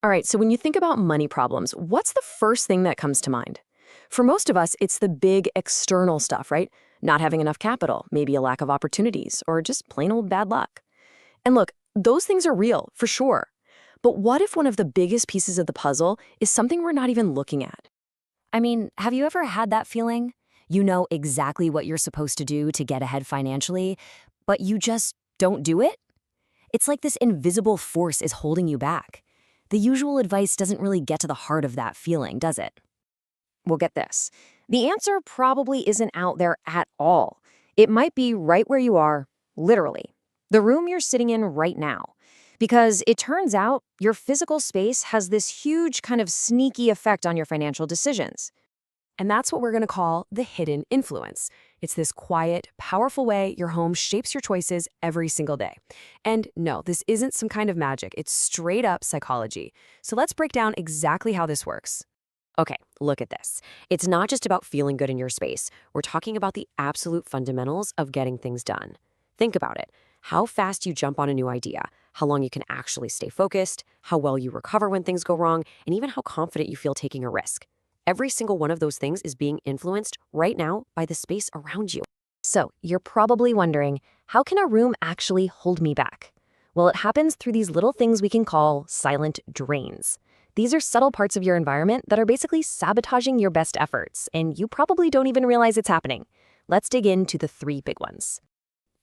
All right, so when you think about money problems, what's the first thing that comes to mind? For most of us, it's the big external stuff, right? Not having enough capital, maybe a lack of opportunities, or just plain old bad luck. And look, those things are real, for sure. But what if one of the biggest pieces of the puzzle is something we're not even looking at? I mean, have you ever had that feeling? You know exactly what you're supposed to do to get ahead financially, but you just don't do it? It's like this invisible force is holding you back. The usual advice doesn't really get to the heart of that feeling, does it? Well, get this. The answer probably isn't out there at all. It might be right where you are, literally. The room you're sitting in right now. Because it turns out your physical space has this huge kind of sneaky effect on your financial decisions. And that's what we're going to call the hidden influence. It's this quiet, powerful way your home shapes your choices every single day. And no, this isn't some kind of magic. It's straight up psychology. So let's break down exactly how this works. Okay, look at this. It's not just about feeling good in your space. We're talking about the absolute fundamentals of getting things done. Think about it. How fast you jump on a new idea, how long you can actually stay focused, how well you recover when things go wrong, and even how confident you feel taking a risk. Every single one of those things is being influenced right now by the space around you. So, you're probably wondering, how can a room actually hold me back? Well, it happens through these little things we can call silent drains. These are subtle parts of your environment that are basically sabotaging your best efforts, and you probably don't even realize it's happening. Let's dig into the three big ones.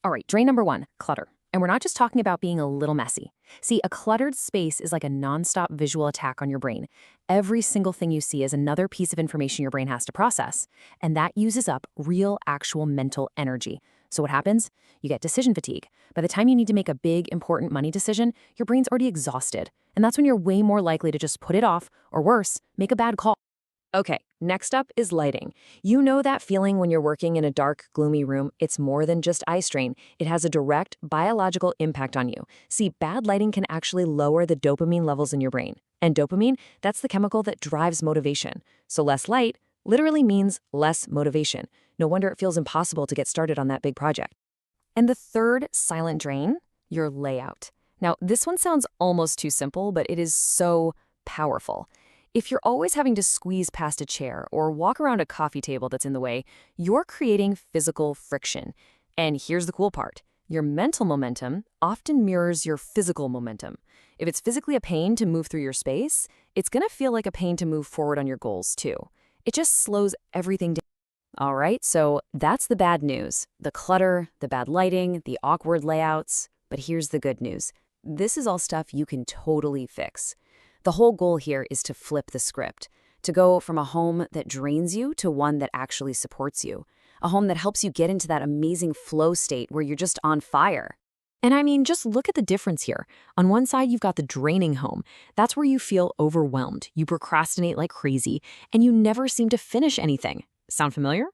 All right, drain number one, clutter. And we're not just talking about being a little messy. See, a cluttered space is like a nonstop visual attack on your brain. Every single thing you see is another piece of information your brain has to process, and that uses up real, actual mental energy. So what happens? You get decision fatigue. By the time you need to make a big, important money decision, your brain's already exhausted. And that's when you're way more likely to just put it off, or worse, make a bad call. Okay, next up is lighting. You know that feeling when you're working in a dark, gloomy room? It's more than just eye strain. It has a direct biological impact on you. See, bad lighting can actually lower the dopamine levels in your brain. And dopamine, that's the chemical that drives motivation. So less light literally means less motivation. No wonder it feels impossible to get started on that big project. And the third silent drain, your layout. Now, this one sounds almost too simple, but it is so powerful. If you're always having to squeeze past a chair or walk around a coffee table that's in the way, you're creating physical friction. And here's the cool part. Your mental momentum often mirrors your physical momentum. If it's physically a pain to move through your space, it's going to feel like a pain to move forward on your goals, too. It just slows everything down. All right, so that's the bad news. The clutter, the bad lighting, the awkward layouts. But here's the good news. This is all stuff you can totally fix. The whole goal here is to flip the script, to go from a home that drains you to one that actually supports you, a home that helps you get into that amazing flow state where you're just on fire. And I mean, just look at the difference here. On one side, you've got the draining home. That's where you feel overwhelmed, you procrastinate like crazy, and you never seem to finish anything. Sound familiar?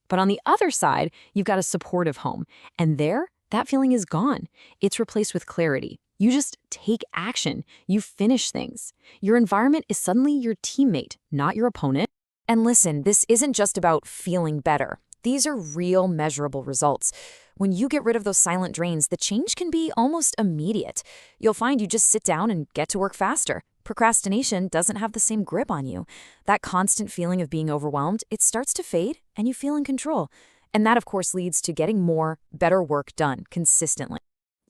But on the other side, you've got a supportive home, and there, that feeling is gone. It's replaced with clarity. You just take action. You finish things. Your environment is suddenly your teammate, not your opponent. And listen, this isn't just about feeling better. These are real, measurable results. When you get rid of those silent drains, the change can be almost immediate. You'll find you just sit down and get to work faster. Procrastination doesn't have the same grip on you. That constant feeling of being overwhelmed, it starts to fade and you feel in control. And that, of course, leads to getting more, better work done consistently.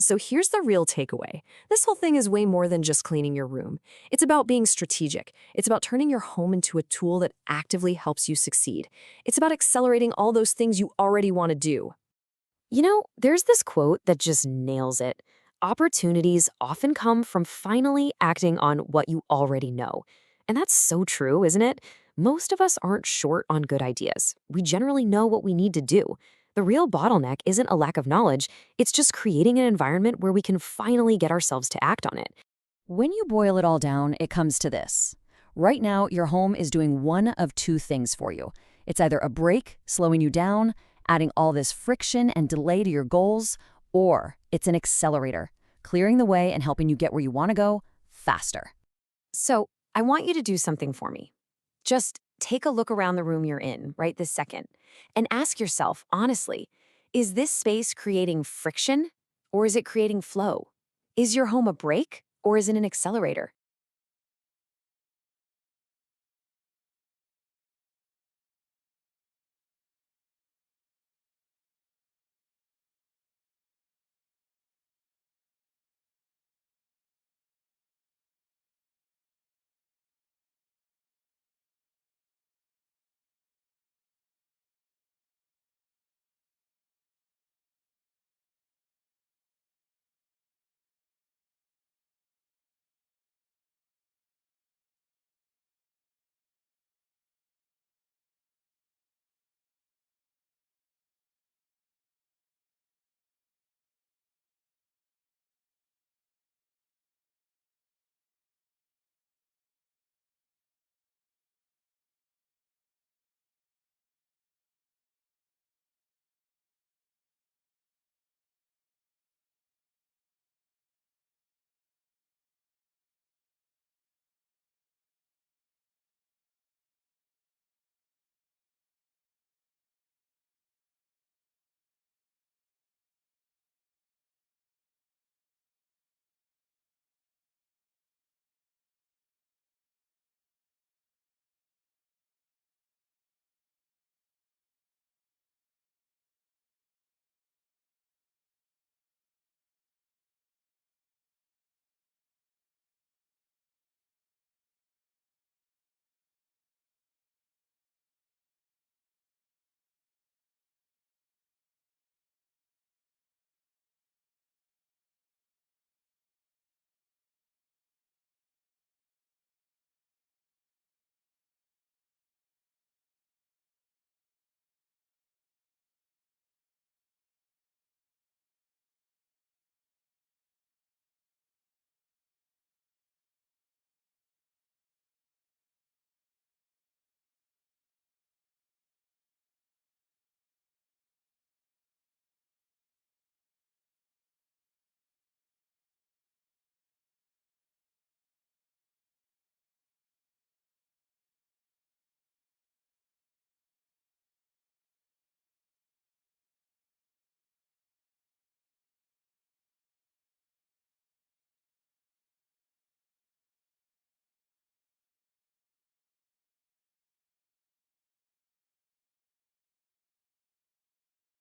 So here's the real takeaway. This whole thing is way more than just cleaning your room. It's about being strategic. It's about turning your home into a tool that actively helps you succeed. It's about accelerating all those things you already want to do. You know, there's this quote that just nails it. Opportunities often come from finally acting on what you already know. And that's so true, isn't it? Most of us aren't short on good ideas. We generally know what we need to do. The real bottleneck isn't a lack of knowledge, it's just creating an environment where we can finally get ourselves to act on it. When you boil it all down, it comes to this. Right now, your home is doing one of two things for you. It's either a brake, slowing you down, adding all this friction and delay to your goals, or it's an accelerator, clearing the way and helping you get where you want to go faster. So, I want you to do something for me. Just take a look around the room you're in right this second and ask yourself, honestly, is this space creating friction or is it creating flow? Is your home a brake or is it an accelerator?